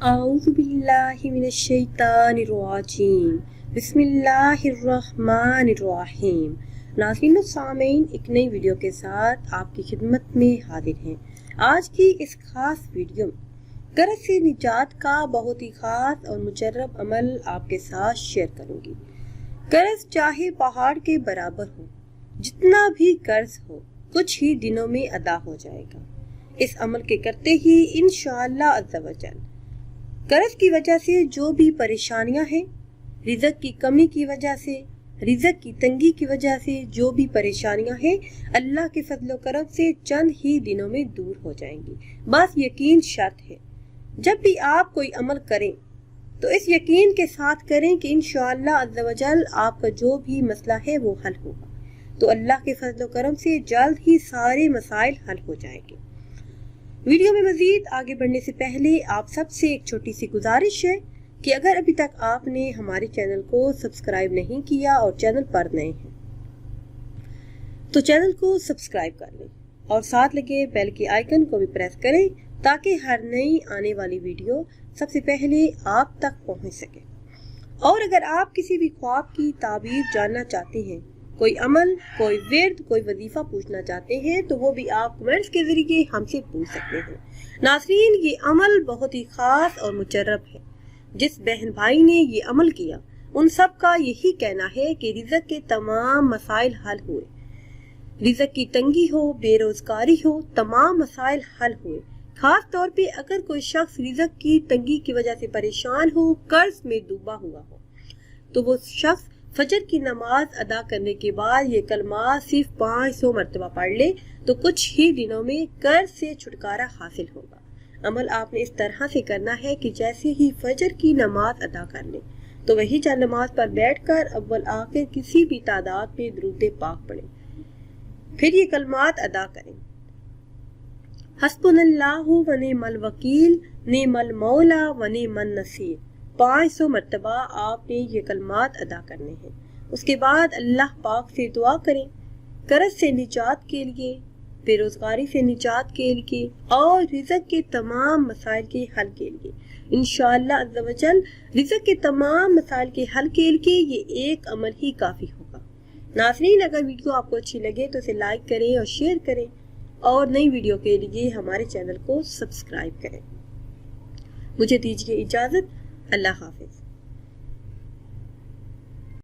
औज़ुबिल्लाहिमिनश्शैतानिर्रजीम बिस्मिल्लाहिर्रहमानिर्रहीम। नाज़रीन सामीन, एक नई वीडियो के साथ आपकी खिदमत में हाजिर हैं। आज की इस खास वीडियो में कर्ज से निजात का बहुत ही खास और मुजर्रब अमल आपके साथ शेयर करूंगी। कर्ज चाहे पहाड़ के बराबर हो, जितना भी कर्ज हो कुछ ही दिनों में अदा हो जाएगा। इस अमल के करते ही इंशाअल्लाह अज़्ज़ा वजल कर्ज की वजह से जो भी परेशानियां हैं, रिज़्क़ की कमी की वजह से, रिज़्क़ की तंगी की वजह से जो भी परेशानियां हैं, अल्लाह के फजलो करम से चंद ही दिनों में दूर हो जाएंगी। बस यकीन शर्त है। जब भी आप कोई अमल करें तो इस यकीन के साथ करें कि इंशाअल्लाह अज़्ज़ा वजल आपका जो भी मसला है वो हल होगा। तो अल्लाह के फजलो करम से जल्द ही सारे मसाइल हल हो जाएंगे। वीडियो में मजीद आगे बढ़ने से पहले आप सबसे एक छोटी सी गुजारिश है कि अगर अभी तक आपने हमारे चैनल को सब्सक्राइब नहीं किया और चैनल पर नए हैं तो चैनल को सब्सक्राइब कर लें और साथ लगे बेल के आइकन को भी प्रेस करें ताकि हर नई आने वाली वीडियो सबसे पहले आप तक पहुंच सके। और अगर आप किसी भी ख्वाब की ताबीर जानना चाहते हैं, कोई अमल, कोई विर्द, कोई वजीफा पूछना चाहते हैं तो वो भी आप कमेंट्स के जरिए हमसे पूछ सकते हैं। नाज़रीन, ये अमल बहुत ही खास और मुजर्रब है। जिस बहन भाई ने ये अमल किया उन सब का यही कहना है कि रिज़्क़ के तमाम मसाइल हल हुए। रिज़्क़ की तंगी हो, बेरोजगारी हो, तमाम मसाइल हल हुए। खास तौर पे अगर कोई शख्स रिज़्क़ की तंगी की वजह से परेशान हो, कर्ज में डूबा हुआ हो, तो वो शख्स फजर की नमाज अदा करने के बाद ये कलमा सिर्फ 500 मरतबा पढ़ ले तो कुछ ही दिनों में कर्ज से छुटकारा हासिल होगा। अमल आपने इस तरह से करना है कि जैसे ही फजर की नमाज अदा कर ले तो वही जा नमाज पर बैठकर अव्वल आखिर किसी भी तादाद में दुरूद पाक पढ़े, फिर ये कलमात अदा करें। हस्बुनल्लाहु व निअमल वकील, निअमल मौला व निअमन नसीर। 500 मरतबा आपने ये कलमात अदा करने हैं। उसके बाद अल्लाह पाक से दुआ करें कर्ज से निजात के लिए, बेरोजगारी से निजात के लिए और रिज़्क़ के तमाम मसाइल के हल के लिए। इंशाअल्लाह अज़्ज़ा वजल रिज़्क़ के तमाम मसाइल के हल के लिए ये एक अमल ही काफ़ी होगा। नाज़रीन, अगर वीडियो आपको अच्छी लगे तो इसे लाइक करें और शेयर करें और नई वीडियो के लिए हमारे चैनल को सब्सक्राइब करें। मुझे दीजिए इजाज़त। अल्लाह हाफिज।